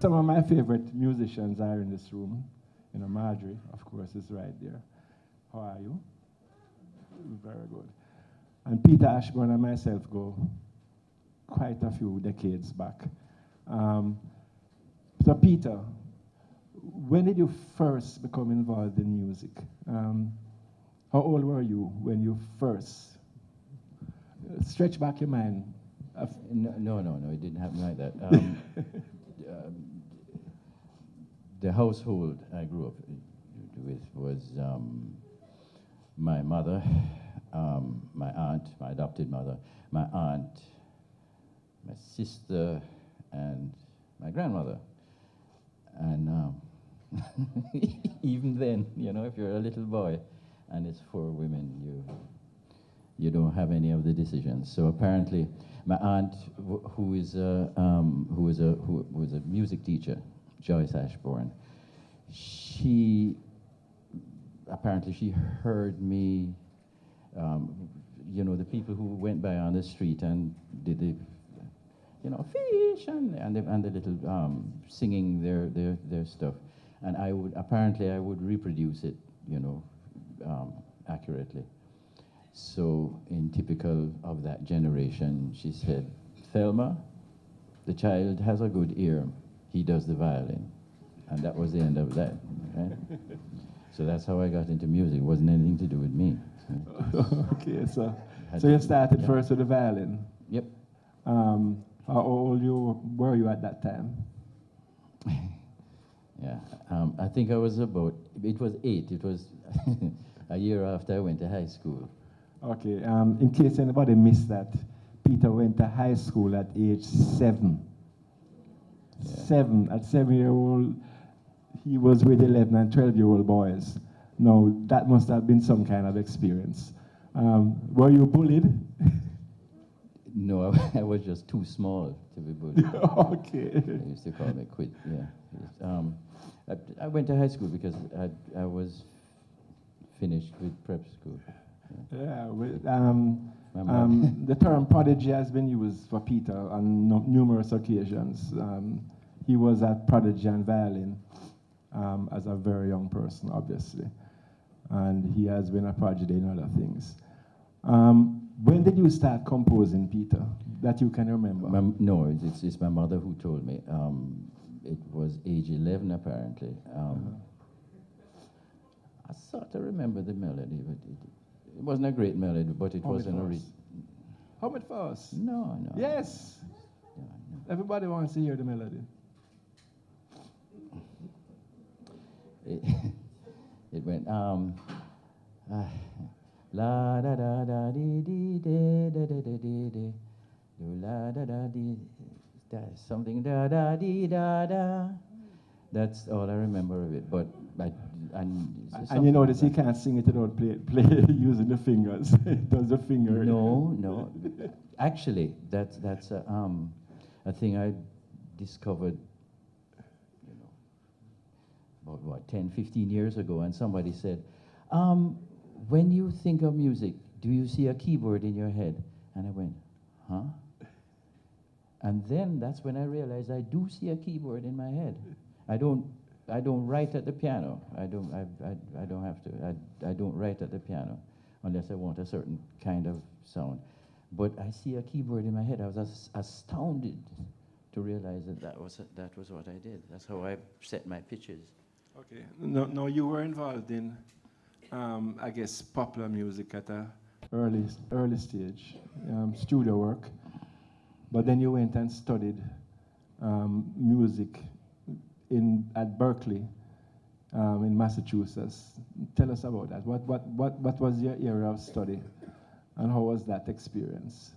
Some of my favorite musicians are in this room. You know, Marjorie, of course, is right there. How are you? Very good. And Peter Ashbourne and myself go quite a few decades back. So Peter, when did you first become involved in music? How old were you when you first? Stretch back your mind. No, it didn't happen like that. The household I grew up with was my mother, my aunt, my adopted mother, my aunt, my sister, and my grandmother. And even then, you know, if you're a little boy and it's 4 women, you don't have any of the decisions. So apparently, my aunt, who was a music teacher, Joyce Ashbourne, she heard me, you know, the people who went by on the street and did the, you know, fish and the little singing their stuff, and I would reproduce it, you know, accurately. So, in typical of that generation, she said, "Thelma, the child has a good ear. He does the violin." And that was the end of that, right? So that's how I got into music. It wasn't anything to do with me. Okay, so you started first with the violin. Yep. How old were you at that time? Yeah, I think I was it was 8. It was a year after I went to high school. Okay, in case anybody missed that, Peter went to high school at age 7. Yeah. At 7-year-old, he was with 11 and 12-year-old boys. Now, that must have been some kind of experience. Were you bullied? No, I was just too small to be bullied. Okay. They used to call me Quit, yeah. I went to high school because I was finished with prep school. Yeah, the term prodigy has been used for Peter on numerous occasions. He was at prodigy and violin as a very young person, obviously. And he has been a prodigy in other things. When did you start composing, Peter, that you can remember? No, it's my mother who told me. It was age 11, apparently. I sort of remember the melody, but it wasn't a great melody, but it wasn't a... Hum it for us. No. Yes. No. Everybody wants to hear the melody. It went, la da da da dee dee da da da da dee dee, la da da dee, something da da dee da da. That's all I remember of it. But and you notice he can't sing it without play using the fingers. Does the finger? No. Actually, that's a thing I discovered, you know, about 10, 15 years ago, and somebody said, when you think of music, do you see a keyboard in your head? And I went, huh? And then that's when I realized I do see a keyboard in my head. I don't write at the piano. I don't have to. I don't write at the piano unless I want a certain kind of sound. But I see a keyboard in my head. I was astounded to realize that was what I did. That's how I set my pitches. Okay. No, you were involved in, I guess, popular music at a early stage, studio work. But then you went and studied music at Berklee in Massachusetts. Tell us about that. What was your area of study, and how was that experience?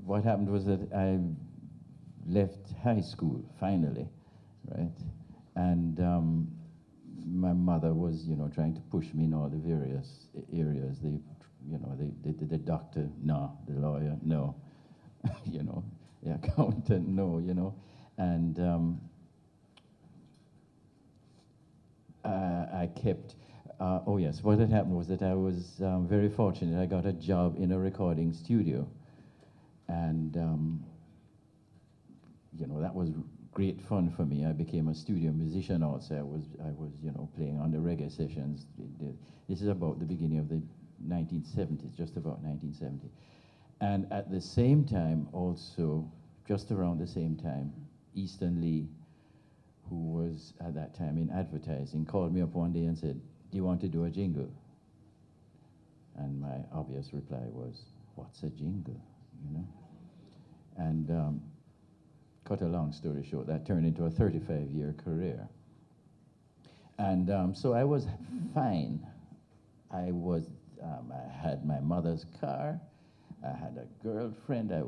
What happened was that I left high school finally, right? And my mother was, trying to push me in all the various areas. The doctor, no. The lawyer, no. The accountant, no. And I kept. Oh yes, what had happened was that I was very fortunate. I got a job in a recording studio, and you know, that was great fun for me. I became a studio musician also. I was you know, playing on the reggae sessions. This is about the beginning of the 1970s, just about 1970. And at the same time, also, just around the same time, Easton Lee, who was at that time in advertising, called me up one day and said, "Do you want to do a jingle?" And my obvious reply was, "What's a jingle?" You know? And cut a long story short, that turned into a 35-year career. And so I was fine. I had my mother's car. I had a girlfriend. I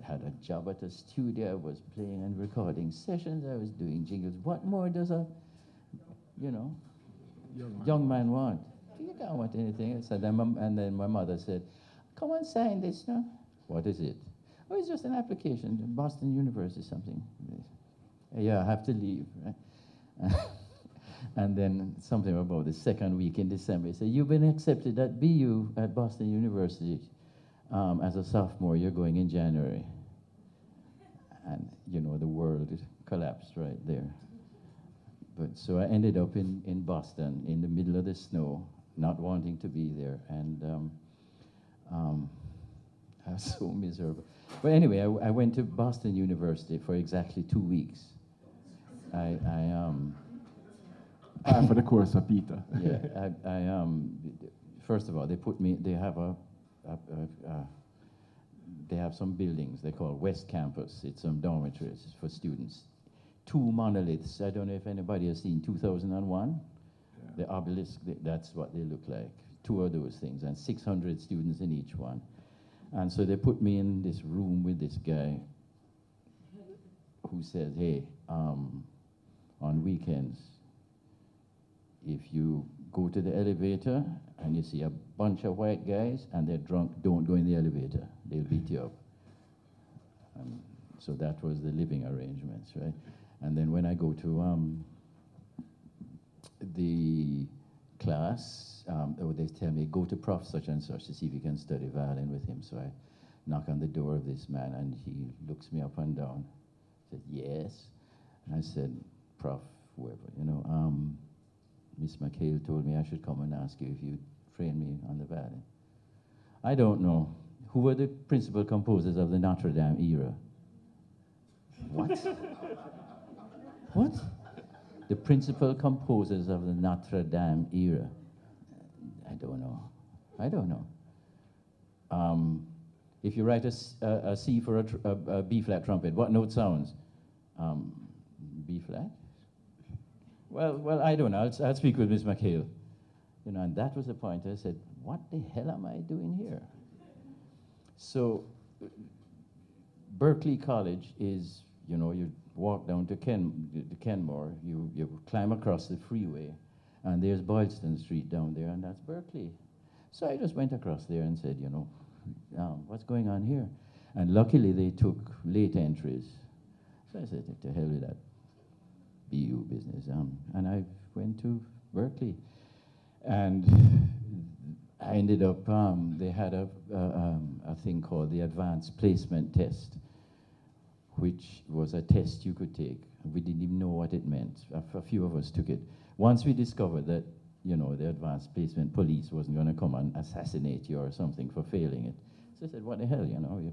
had a job at a studio. I was playing and recording sessions. I was doing jingles. What more does a, you know, young man want? You can't want anything. And then my mother said, "Come on, sign this now." "What is it?" "Oh, it's just an application to Boston University, something." "Yeah, I have to leave." Right? And then something about the second week in December, he said, "You've been accepted at BU at Boston University as a sophomore. You're going in January." And, you know, the world collapsed right there. But so I ended up in Boston in the middle of the snow, not wanting to be there. And I was so miserable. But anyway, I went to Boston University for exactly 2 weeks. For the course of Peter. Yeah, first of all, they have some buildings they call West Campus. It's some dormitories for students. 2 monoliths. I don't know if anybody has seen 2001. Yeah. The obelisk, that's what they look like. 2 of those things, and 600 students in each one. And so they put me in this room with this guy who says, "Hey, on weekends, if you go to the elevator and you see a bunch of white guys and they're drunk, don't go in the elevator. They'll beat you up." So that was the living arrangements, right? And then when I go to the class, they tell me, "Go to Prof such and such to see if you can study violin with him." So I knock on the door of this man, and he looks me up and down. Said, "Yes." And I said, "Prof, whoever, you know, Miss McHale told me I should come and ask you if you train me on the violin." "I don't know. Who were the principal composers of the Notre Dame era?" "What?" "What?" "The principal composers of the Notre Dame era." "I don't know. I don't know. If you write a C for a B-flat trumpet, what note sounds?" "B-flat?" Well, I don't know. I'll speak with Miss McHale. You know, and that was the point. I said, "What the hell am I doing here?" So Berklee College is, you know, you walk down to Kenmore, you climb across the freeway, and there's Boylston Street down there, and that's Berklee. So I just went across there and said, you know, "What's going on here?" And luckily they took late entries. So I said, "To hell with that BU business." And I went to Berklee. And I ended up, they had a thing called the Advanced Placement Test, which was a test you could take. We didn't even know what it meant. A few of us took it. Once we discovered that, you know, the Advanced Placement Police wasn't going to come and assassinate you or something for failing it. So I said, "What the hell, you know?"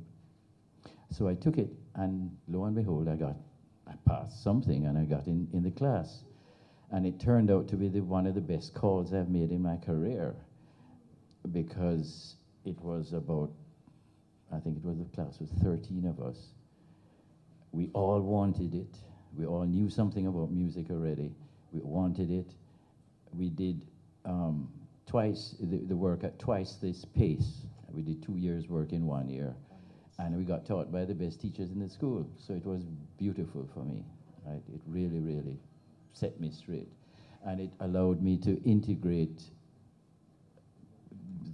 So I took it, and lo and behold, I passed something, and I got in the class. And it turned out to be one of the best calls I've made in my career, because it was about, I think it was, the class was 13 of us. We all wanted it. We all knew something about music already. We wanted it. We did twice the work at twice this pace. We did 2 years' work in 1 year. And we got taught by the best teachers in the school. So it was beautiful for me, right? It really, really set me straight. And it allowed me to integrate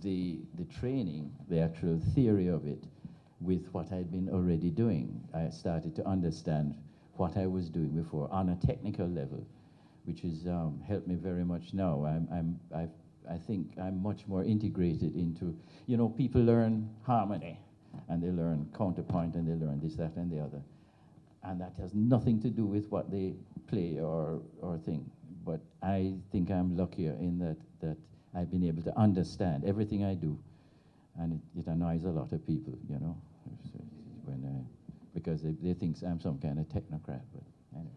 the training, the actual theory of it, with what I'd been already doing. I started to understand what I was doing before on a technical level, which has helped me very much now. I think I'm much more integrated into, you know, people learn harmony, and they learn counterpoint, and they learn this, that, and the other. And that has nothing to do with what they play or think. But I think I'm luckier in that I've been able to understand everything I do, and it annoys a lot of people, you know, because they think I'm some kind of technocrat. But anyway,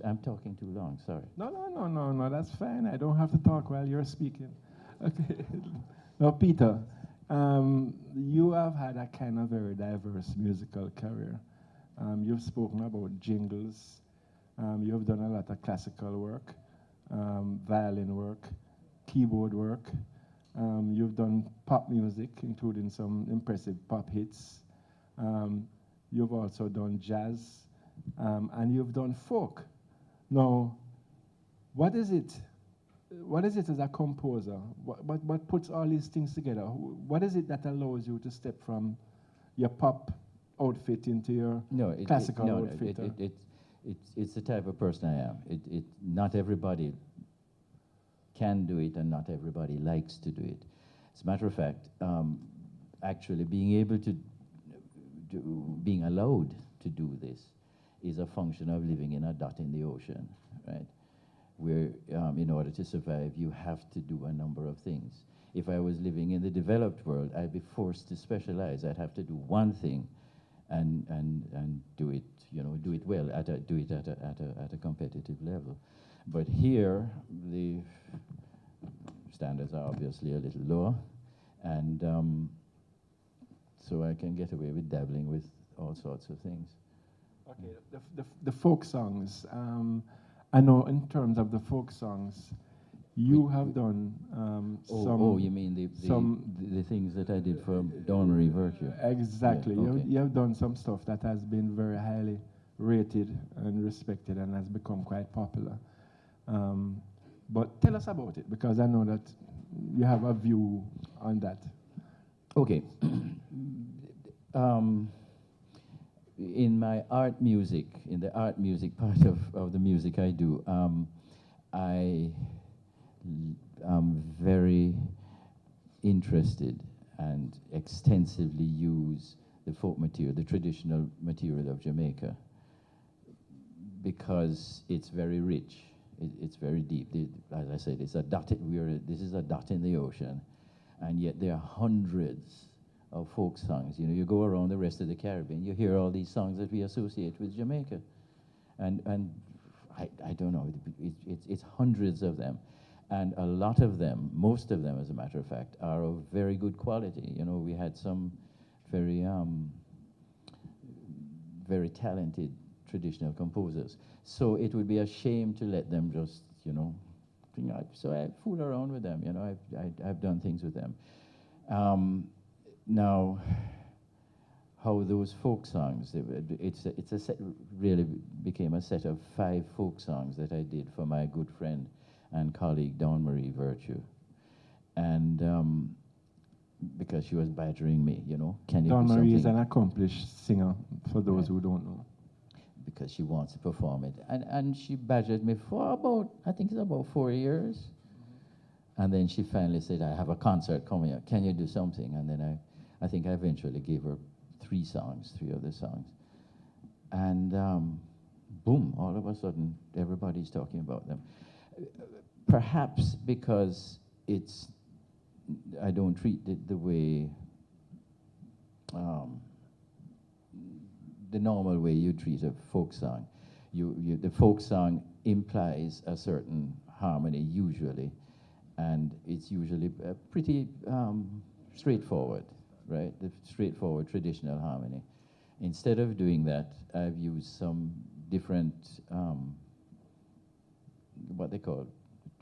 I'm talking too long, sorry. No, that's fine. I don't have to talk while you're speaking. Okay. Now, Peter, you have had a kind of very diverse musical career. You've spoken about jingles. You've done a lot of classical work, violin work, keyboard work. You've done pop music, including some impressive pop hits. You've also done jazz, and you've done folk. Now, what is it? What is it as a composer? What puts all these things together? What is it that allows you to step from your pop outfit into your classical outfit? It's the type of person I am. Not everybody can do it, and not everybody likes to do it. As a matter of fact, actually being allowed to do this is a function of living in a dot in the ocean, right? Where in order to survive, you have to do a number of things. If I was living in the developed world, I'd be forced to specialize. I'd have to do one thing and do it, you know, do it well, do it at a competitive level. But here, the standards are obviously a little lower, and so I can get away with dabbling with all sorts of things. Okay, the folk songs. I know in terms of the folk songs, you have done some... Oh, you mean the things that I did for Dawn Marie Virtue? Exactly. Yeah, okay. You have done some stuff that has been very highly rated and respected and has become quite popular. But tell us about it, because I know that you have a view on that. Okay. In my art music, in the art music part of the music I do, I am very interested and extensively use the folk material, the traditional material of Jamaica, because it's very rich, it's very deep. As I said, it's a dot. This is a dot in the ocean, and yet there are hundreds of folk songs. You know, you go around the rest of the Caribbean, you hear all these songs that we associate with Jamaica, and I don't know, it's hundreds of them, and a lot of them, most of them, as a matter of fact, are of very good quality. You know, we had some very very talented traditional composers. So it would be a shame to let them just, you know, so I fool around with them. You know, I've done things with them. Now, how those folk songs, it's a set, really became a set of 5 folk songs that I did for my good friend and colleague Dawn Marie Virtue. And because she was badgering me, you know, can you do something? Dawn Marie is an accomplished singer, for those who don't know. Because she wants to perform it. And she badgered me for about, I think it's about 4 years. And then she finally said, I have a concert coming up. Can you do something? And then I think I eventually gave her 3 other songs. And boom, all of a sudden, everybody's talking about them. Perhaps because I don't treat it the way, the normal way you treat a folk song. The folk song implies a certain harmony, usually, and it's usually pretty straightforward, right? The straightforward traditional harmony. Instead of doing that, I've used some different, what they call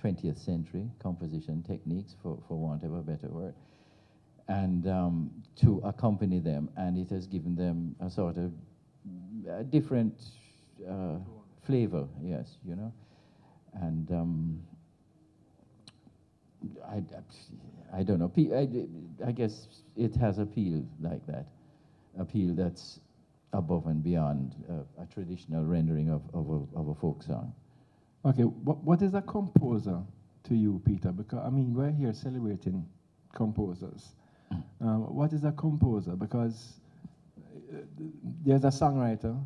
20th century composition techniques, for want of a better word, and to accompany them, and it has given them a sort of different flavor, yes, you know, and I don't know. I guess it has appeal like that, appeal that's above and beyond a traditional rendering of a folk song. Okay, what is a composer to you, Peter? Because, I mean, we're here celebrating composers. What is a composer? Because there's a songwriter,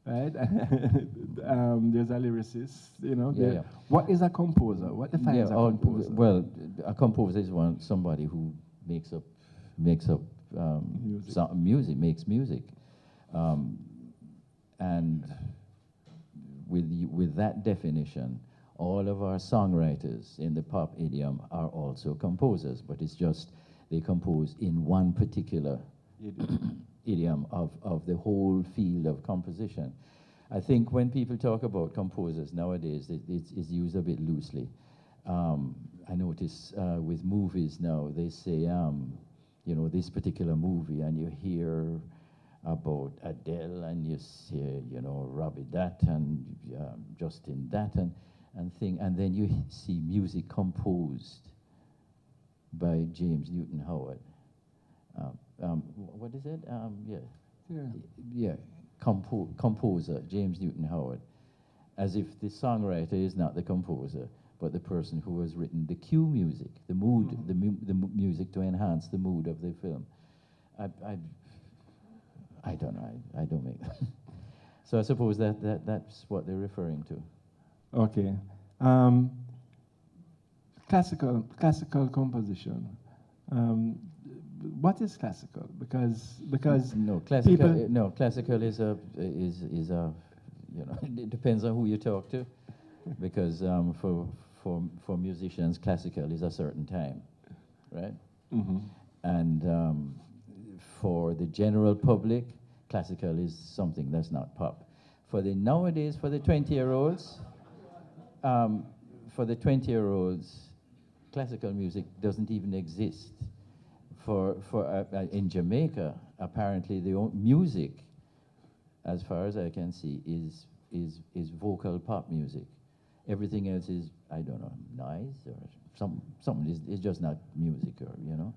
right? There's a lyricist, you know. Yeah. What is a composer? What defines a composer? Well, a composer is somebody who makes up Music. makes music, and with that definition, all of our songwriters in the pop idiom are also composers, but it's just they compose in one particular idiom of the whole field of composition. I think when people talk about composers nowadays, it's used a bit loosely. I notice with movies now, they say, you know, this particular movie, and you hear about Adele, and you see, you know, Robbie that, and Justin that, and then you see music composed by James Newton Howard. What is it? Composer, James Newton Howard. As if the songwriter is not the composer, but the person who has written the cue music, the mood, the music to enhance the mood of the film. I don't know. I don't make that. So I suppose that's what they're referring to. Okay. Classical composition. What is classical? Because classical is a you know, it depends on who you talk to, because for musicians, classical is a certain time, right? Mm-hmm. And for the general public, classical is something that's not pop. For the 20-year-olds, classical music doesn't even exist. In Jamaica, apparently the music, as far as I can see, is vocal pop music. Everything else is, I don't know, noise or something is just not music, or you know,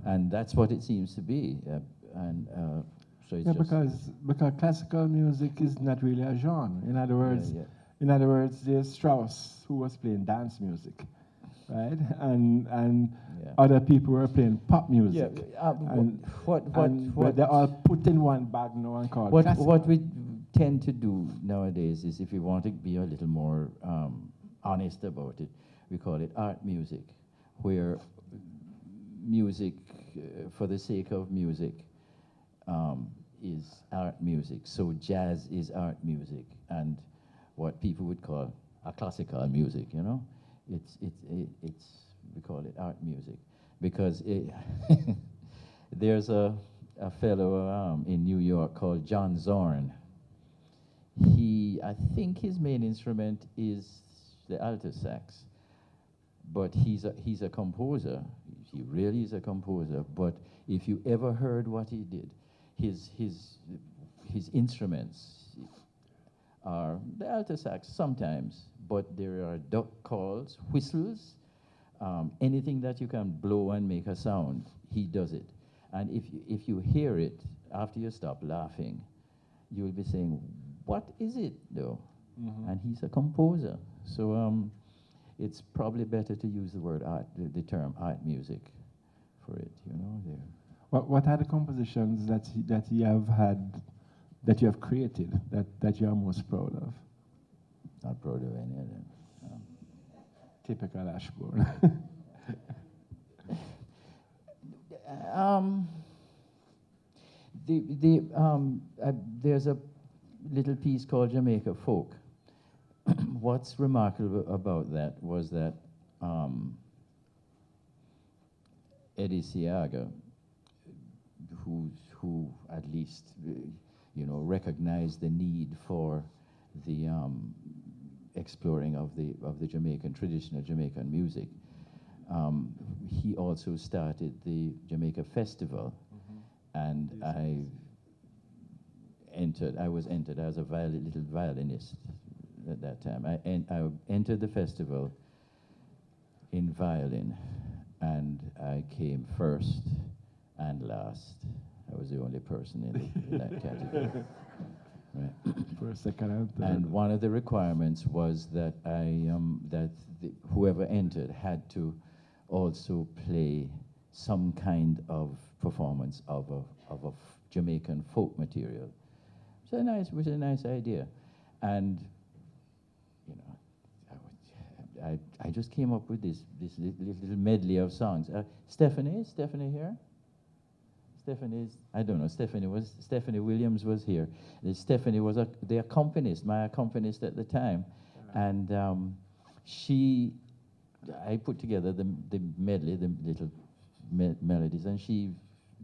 and that's what it seems to be. So it's because classical music is not really a genre. In other words, there's Strauss who was playing dance music, right? And other people were playing pop music. But they're all put in one bag now and called classical. What we tend to do nowadays is, if we want to be a little more honest about it, we call it art music, where music for the sake of music is art music. So jazz is art music, and what people would call a classical music, you know, it's we call it art music, because there's a fellow in New York called John Zorn. I think his main instrument is the alto sax, but he's a composer. He really is a composer. But if you ever heard what he did, his instruments are the alto sax sometimes, but there are duck calls, whistles, anything that you can blow and make a sound, he does it. And if you hear it, after you stop laughing, you will be saying, what is it though? Mm-hmm. And he's a composer. So it's probably better to use the word art, the term art music for it, you know. There. What are the compositions that you have had, that you have created, that you are most proud of? Not proud of any of them. Typical Ashbourne. There's a little piece called Jamaica Folk. What's remarkable about that was that Eddie Seaga, who at least you know, recognized the need for the exploring of the Jamaican, traditional Jamaican music. He also started the Jamaica Festival, and I was entered as a little violinist at that time. I entered the festival in violin, and I came first and last. I was the only person in that category. Right. for a second and third. And one of the requirements was that whoever entered had to also play some kind of performance of a Jamaican folk material. So it was a nice idea, and you know, I just came up with this little medley of songs. Stephanie here? Stephanie's, I don't know, Stephanie Williams was here. Stephanie was the accompanist, my accompanist at the time. And I put together the medley, the little melodies, and she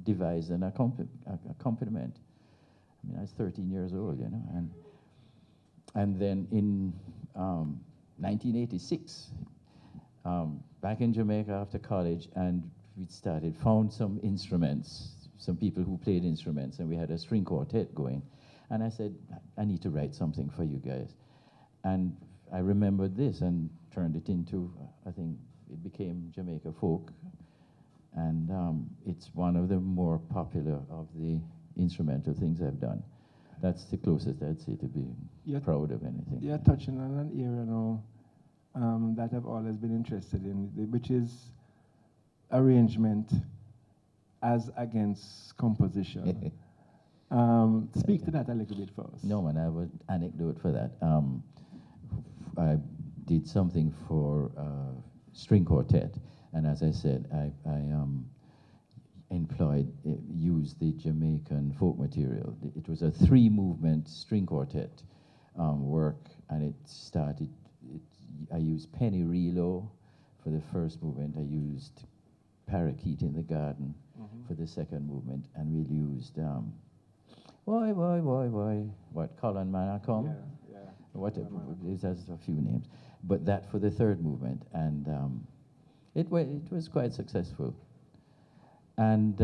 devised an accompaniment. I mean, I was 13 years old, you know. And then in 1986, back in Jamaica after college, and we found some instruments, some people who played instruments, and we had a string quartet going. And I said, I need to write something for you guys. And I remembered this and turned it into, I think it became Jamaica Folk. And it's one of the more popular of the instrumental things I've done. That's the closest I'd say to be proud of anything. You're touching on an area now that I've always been interested in, which is arrangement as against composition. Speak to that a little bit first. No, man, I have an anecdote for that. I did something for string quartet, and as I said, I used the Jamaican folk material. It was a 3-movement string quartet work, and I used Penny Relo for the first movement. I used Parakeet in the Garden for the second movement, and we used Why, what, Colin Manacom? Yeah. It has a few names, but that for the third movement, and it was quite successful. And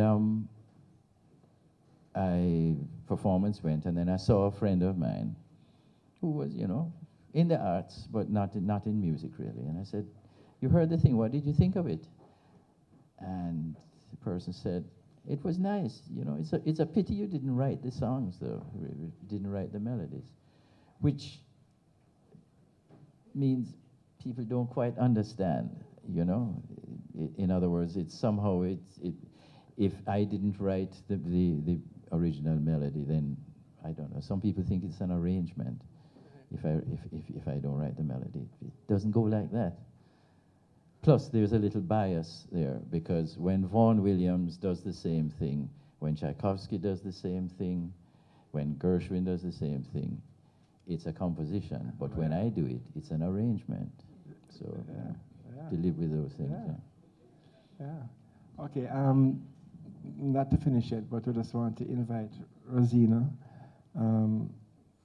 performance went, and then I saw a friend of mine who was, you know, in the arts, but not in music really. And I said, "You heard the thing, what did you think of it?" And the person said, "It was nice, you know, it's a pity you didn't write the songs though, didn't write the melodies," which means people don't quite understand, you know. In other words, if I didn't write the original melody, then I don't know. Some people think it's an arrangement. If I don't write the melody, it doesn't go like that. Plus, there's a little bias there, because when Vaughan Williams does the same thing, when Tchaikovsky does the same thing, when Gershwin does the same thing, it's a composition. But when I do it, it's an arrangement. So to live with those things. Yeah. Okay. Not to finish it, but we just want to invite Rosina.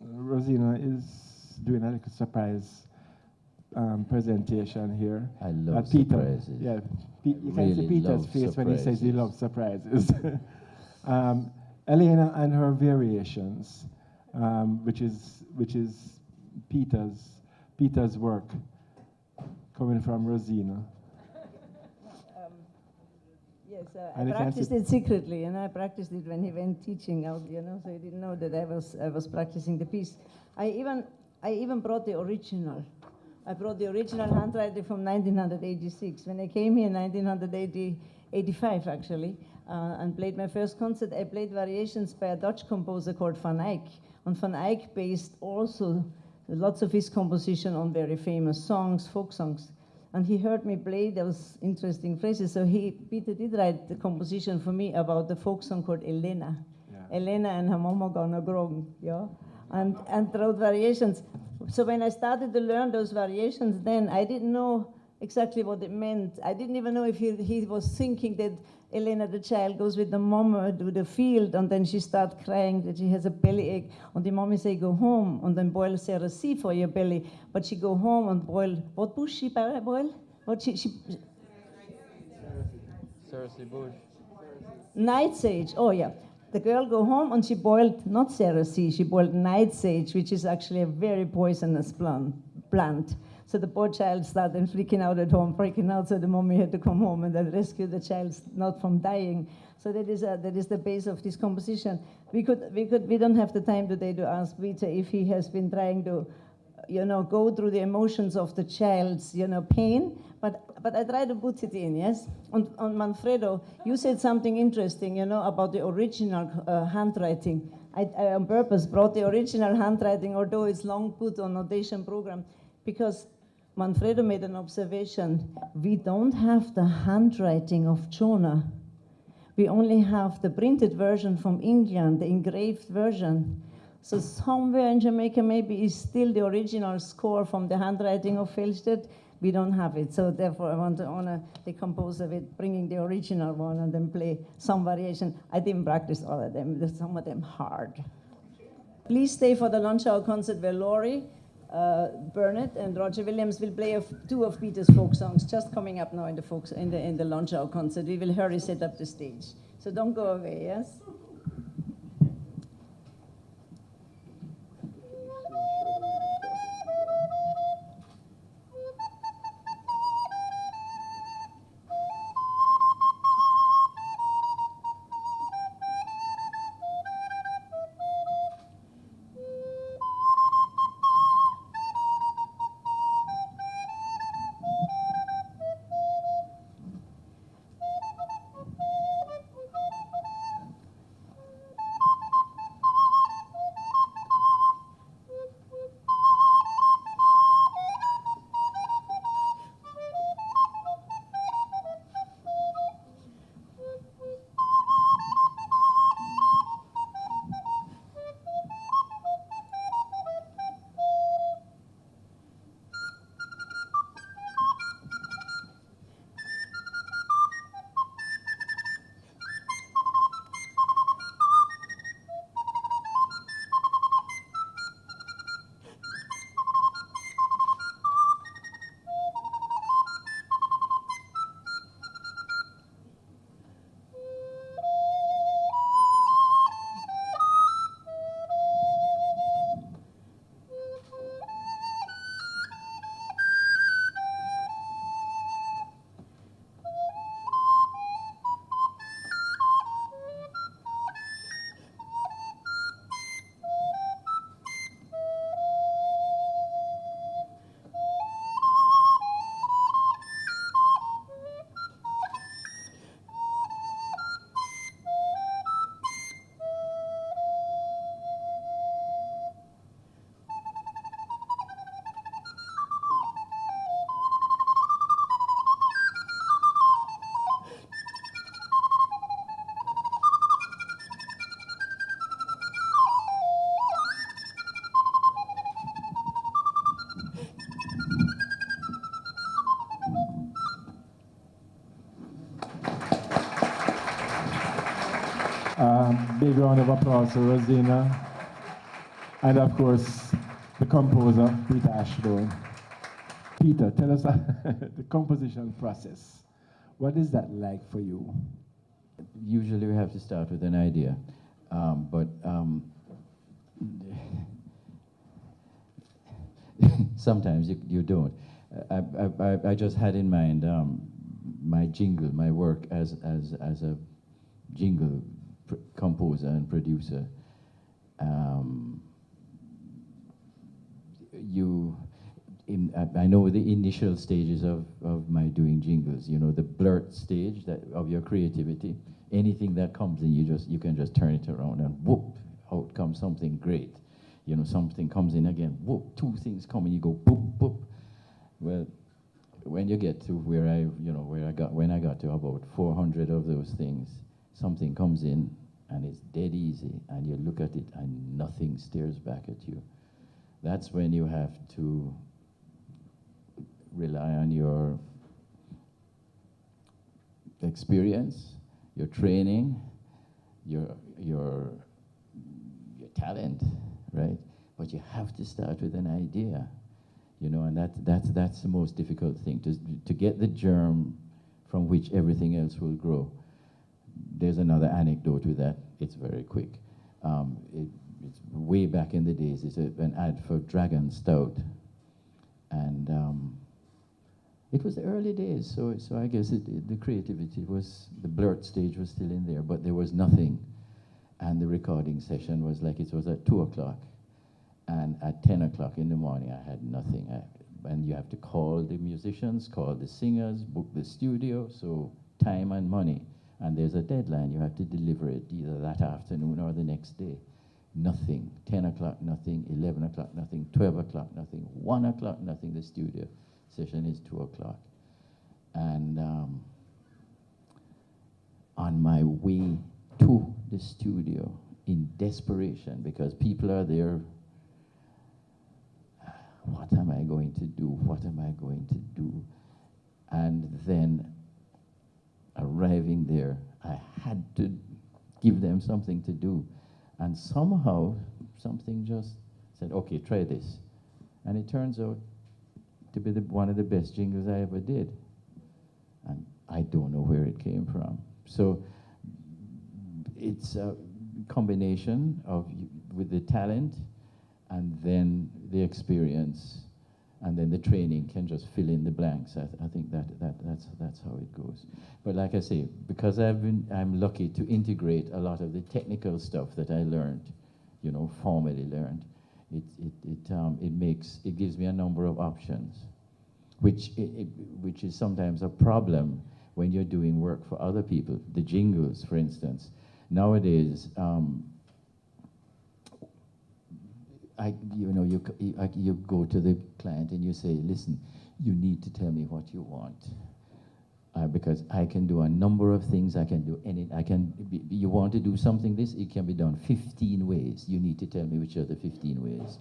Rosina is doing a little surprise presentation here. I love Peter, surprises. Yeah, you can see Peter's face when he says he loves surprises. Elena and her variations, which is Peter's work, coming from Rosina. Yes, I practiced it secretly, and I practiced it when he went teaching out, you know, so he didn't know that I was practicing the piece. I even brought the original. I brought the original handwriting from 1986. When I came here in 1985, actually, and played my first concert, I played variations by a Dutch composer called Van Eyck. And Van Eyck based also lots of his composition on very famous songs, folk songs. And he heard me play those interesting phrases, so Peter did write the composition for me about the folk song called Elena. Yeah. Elena and her mama gonna grow, yeah? And wrote variations. So when I started to learn those variations then, I didn't know exactly what it meant. I didn't even know if he was thinking that Elena, the child, goes with the mama to the field, and then she starts crying that she has a bellyache, and the mommy say, go home, and then boil cerasi for your belly. But she go home and boil, what bush she boil? What she Cerasi bush. Nightsage, oh yeah. The girl go home and she boiled, not cerasi, she boiled nightsage, which is actually a very poisonous plant. So the poor child started freaking out at home, freaking out, so the mommy had to come home and then rescue the child, not from dying. So that is the base of this composition. We don't have the time today to ask Peter if he has been trying to, go through the emotions of the child's, pain, but I try to put it in, yes? On Manfredo, you said something interesting, about the original handwriting. I on purpose brought the original handwriting, although it's long put on notation program, because Manfredo made an observation. We don't have the handwriting of Jonah. We only have the printed version from England, the engraved version. So somewhere in Jamaica maybe is still the original score from the handwriting of Felsted. We don't have it, so therefore I want to honor the composer with bringing the original one and then play some variation. I didn't practice all of them, there's some of them hard. Please stay for the lunch hour concert where Laurie, Burnett and Roger Williams will play two of Peter's folk songs, just coming up now in the lunch hour concert. We will hurry set up the stage. So don't go away, yes? Big round of applause for Rosina. And of course, the composer, Peter Ashbourne. Peter, tell us the composition process. What is that like for you? Usually we have to start with an idea, but sometimes you don't. I just had in mind my jingle, my work as a jingle composer and producer. I know the initial stages of my doing jingles, the blurt stage of your creativity. Anything that comes in, you can just turn it around and whoop, out comes something great. Something comes in again, whoop, two things come in, you go boop, boop. Well, when you get to when I got to about 400 of those things, something comes in and it's dead easy, and you look at it and nothing stares back at you. That's when you have to rely on your experience, your training, your talent, right? But you have to start with an idea, and that's the most difficult thing, to get the germ from which everything else will grow. There's another anecdote with that. It's very quick. It's way back in the days. It's an ad for Dragon Stout. And it was the early days, so I guess the creativity was, the blurt stage was still in there, but there was nothing. And the recording session was like, it was at 2 o'clock. And at 10 o'clock in the morning, I had nothing. And you have to call the musicians, call the singers, book the studio, so time and money. And there's a deadline, you have to deliver it either that afternoon or the next day. Nothing. 10 o'clock, nothing. 11 o'clock, nothing. 12 o'clock, nothing. 1 o'clock, nothing. The studio session is 2 o'clock. And on my way to the studio, in desperation, because people are there, what am I going to do? What am I going to do? And then arriving there, I had to give them something to do. And somehow, something just said, okay, try this. And it turns out to be one of the best jingles I ever did. And I don't know where it came from. So it's a combination of with the talent and then the experience, and then the training can just fill in the blanks. I think that's how it goes. But like I say, because I'm lucky to integrate a lot of the technical stuff that I learned, you know, formally learned. It gives me a number of options, which is sometimes a problem when you're doing work for other people. The jingles, for instance, nowadays. You go to the client and you say, listen, you need to tell me what you want. Because I can do a number of things. I can do you want to do something, it can be done 15 ways. You need to tell me which are the 15 ways.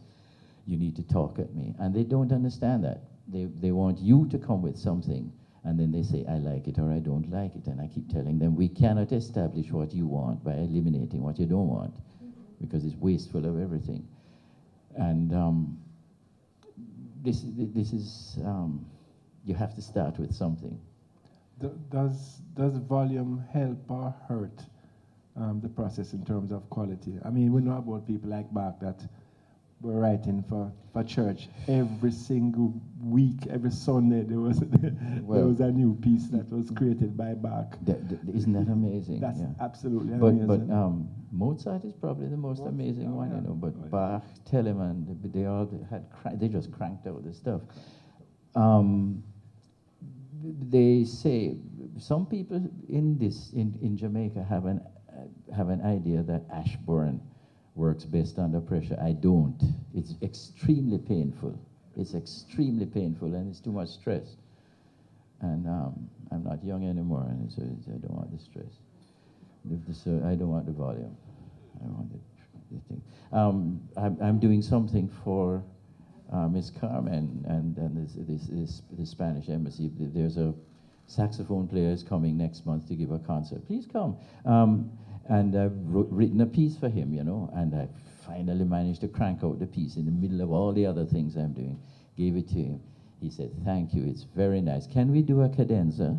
You need to talk at me. And they don't understand that. They want you to come with something, and then they say, I like it or I don't like it. And I keep telling them, we cannot establish what you want by eliminating what you don't want, because it's wasteful of everything. And this is, you have to start with something. Does volume help or hurt the process in terms of quality? I mean, we know about people like Bach that were writing for church every single week, every Sunday there was a new piece that was created by Bach. Isn't that amazing? That's absolutely amazing. But Mozart is probably the most amazing one, you know. But Bach, Telemann, they just cranked out the stuff. They say some people in Jamaica have an idea that Ashbourne works best under pressure. I don't. It's extremely painful. It's extremely painful, and it's too much stress. And I'm not young anymore, and so I don't want the stress. I don't want the volume. I want the thing. I'm doing something for Miss Carmen and this Spanish embassy. There's a saxophone player is coming next month to give a concert. Please come. And I've written a piece for him, you know, and I finally managed to crank out the piece in the middle of all the other things I'm doing. Gave it to him. He said, thank you, it's very nice. Can we do a cadenza?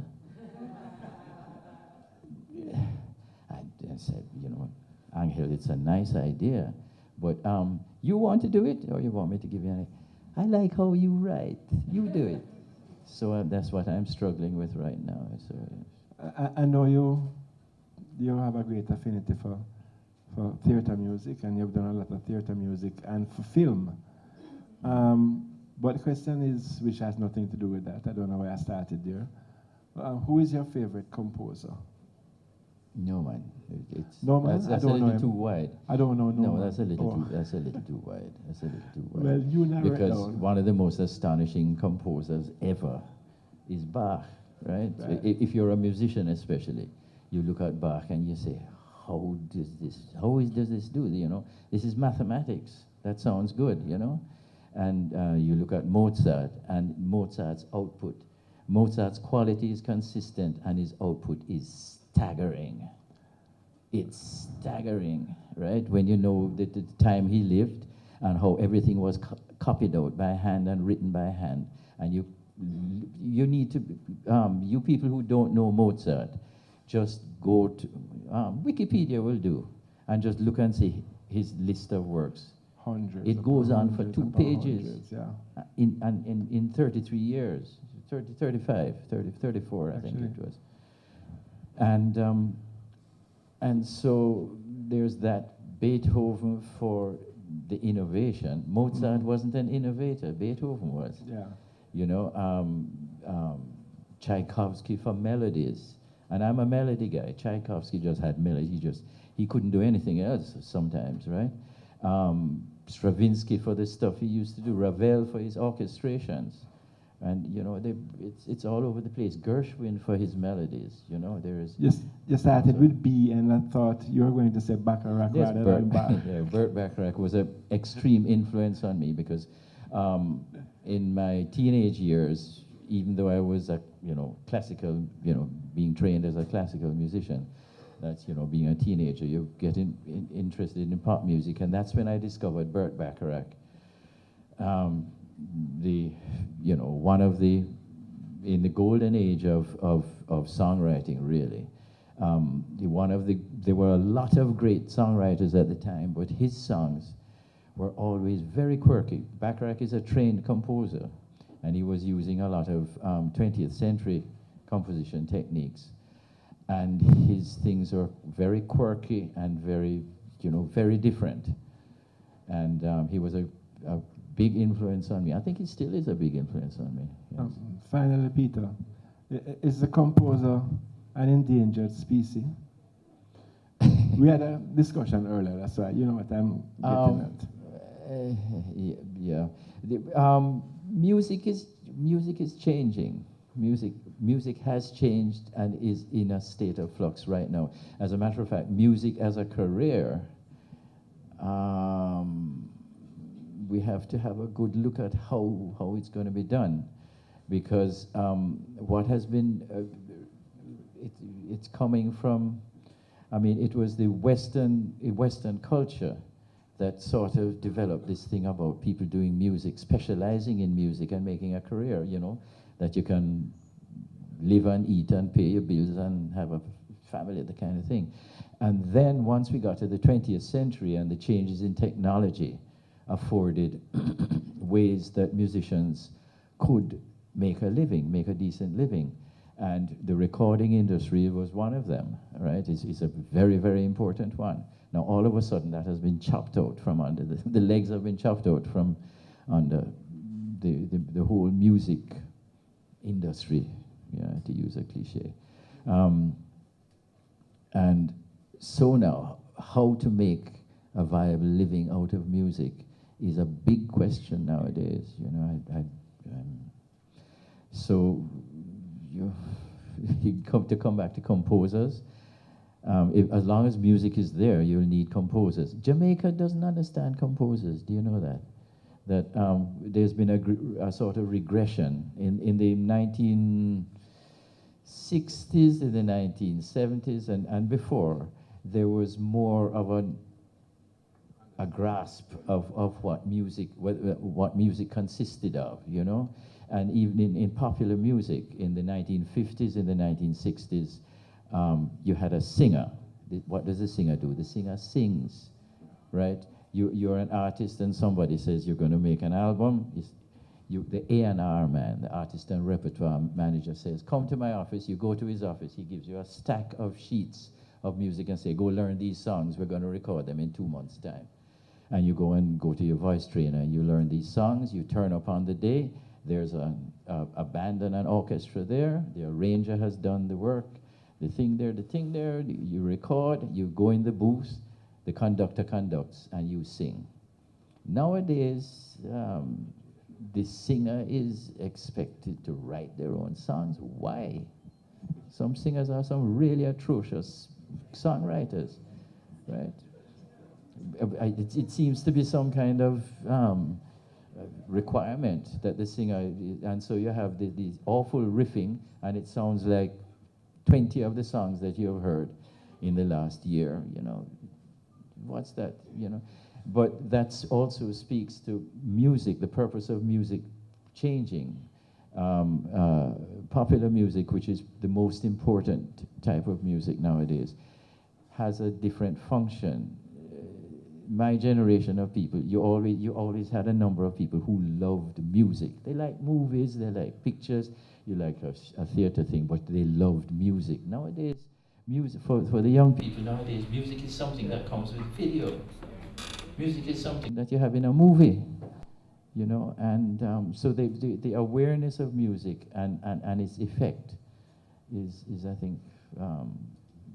I said, you know, Angel, it's a nice idea, but you want to do it, or you want me to give you an idea? I like how you write. You do it. So that's what I'm struggling with right now. So, I know you have a great affinity for theater music, and you've done a lot of theater music and for film. But the question is, which has nothing to do with that. I don't know why I started there. Who is your favorite composer? No man. That's a little too wide. I don't know. No, that's a little too wide. That's a little too wide. Well, you narrow it because down. One of the most astonishing composers ever is Bach, right? So if you're a musician especially, you look at Bach and you say, how does this do? You know, this is mathematics. That sounds good, you know? And you look at Mozart and Mozart's output. Mozart's quality is consistent and his output is staggering. It's staggering, right? When you know the time he lived and how everything was copied out by hand and written by hand. And you need to, you people who don't know Mozart, just go to, Wikipedia will do, and just look and see his list of works. Hundreds. It goes on for 2 pages. Hundreds, yeah. In 33 years, 34, I think it was. And so there's that Beethoven for the innovation. Mozart wasn't an innovator, Beethoven was. Yeah. You know, Tchaikovsky for melodies. And I'm a melody guy. Tchaikovsky just had melody. He couldn't do anything else sometimes, right? Stravinsky for the stuff he used to do. Ravel for his orchestrations. And, you know, it's all over the place. Gershwin for his melodies, you know, there is... You started with B, and I thought you were going to say Bacharach rather than Bach. Yeah, Burt Bacharach was an extreme influence on me because in my teenage years, even though I was a, you know, classical, you know, being trained as a classical musician, that's, you know, being a teenager, you get interested in pop music, and that's when I discovered Burt Bacharach. You know, one of in the golden age of songwriting, really. There were a lot of great songwriters at the time, but his songs were always very quirky. Bacharach is a trained composer, and he was using a lot of 20th century composition techniques. And his things are very quirky and very, you know, very different. And he was a big influence on me. I think he still is a big influence on me. Yes. Finally, Peter, is the composer an endangered species? We had a discussion earlier, that's why, you know what I'm getting at. Yeah. Music is changing. Music has changed and is in a state of flux right now. As a matter of fact, music as a career, we have to have a good look at how it's going to be done, because what has been, it's coming from, I mean, it was the Western culture that sort of developed this thing about people doing music, specializing in music and making a career, you know, that you can live and eat and pay your bills and have a family, the kind of thing. And then once we got to the 20th century and the changes in technology afforded ways that musicians could make a living, make a decent living. And the recording industry was one of them, right? It's a very, very important one. Now, all of a sudden, that has been chopped out from under, the legs have been chopped out from under the whole music industry, yeah, to use a cliche. And so now, how to make a viable living out of music is a big question nowadays, you know. So you come back to composers. As long as music is there, you'll need composers. Jamaica doesn't understand composers. Do you know that? That there's been a sort of regression in the 1960s, in the 1970s, and before. There was more of a grasp of what music consisted of, you know? And even in popular music in the 1950s, in the 1960s, you had a singer. What does a singer do? The singer sings, right? You're an artist and somebody says you're going to make an album. The A&R man, the artist and repertoire manager, says, come to my office. You go to his office. He gives you a stack of sheets of music and say, go learn these songs. We're going to record them in 2 months' time. And you go to your voice trainer and you learn these songs. You turn up on the day. There's a band and an orchestra there. The arranger has done the work. The thing there, you record, you go in the booth, the conductor conducts, and you sing. Nowadays, the singer is expected to write their own songs. Why? Some singers are some really atrocious songwriters, right? It seems to be some kind of requirement that the singer, and so you have these awful riffing, and it sounds like 20 of the songs that you have heard in the last year, you know. What's that, you know? But that also speaks to music, the purpose of music changing. Popular music, which is the most important type of music nowadays, has a different function. my generation of people, you always had a number of people who loved music. They like movies, they like pictures, you like a theater thing, but they loved music. Nowadays, music for the young people nowadays, music is something that comes with video. Music is something that you have in a movie, you know, and so the awareness of music and its effect is I think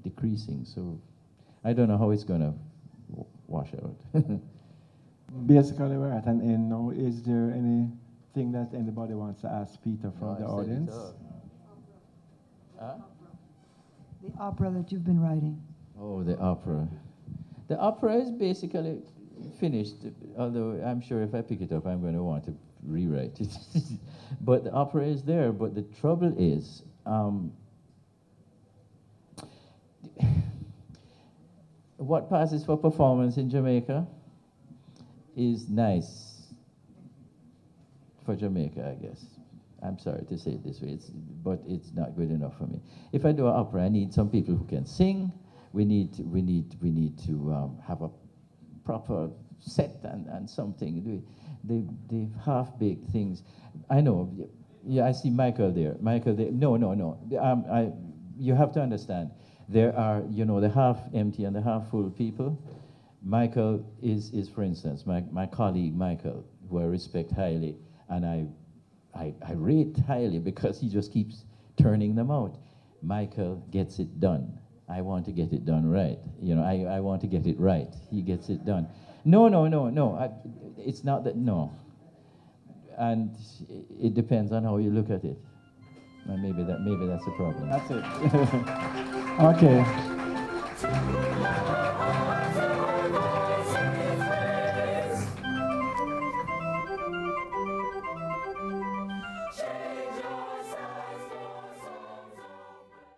decreasing. So I don't know how it's going to wash out. Basically, we're at an end now. Is there anything that anybody wants to ask Peter from the audience? The opera that you've been writing. Oh, the opera. The opera is basically finished, although I'm sure if I pick it up, I'm going to want to rewrite it. But the opera is there, but the trouble is, what passes for performance in Jamaica is nice for Jamaica, I guess. I'm sorry to say it this way, but it's not good enough for me. If I do an opera, I need some people who can sing. We need to have a proper set and something. The half-baked things. I know. Yeah, I see Michael there. No. You have to understand. There are, the half empty and the half full people. Michael is for instance, my colleague Michael, who I respect highly, and I rate highly because he just keeps turning them out. Michael gets it done. I want to get it done right. I want to get it right. He gets it done. No. It's not that, no. And it depends on how you look at it. And maybe that's the problem. That's it. Okay.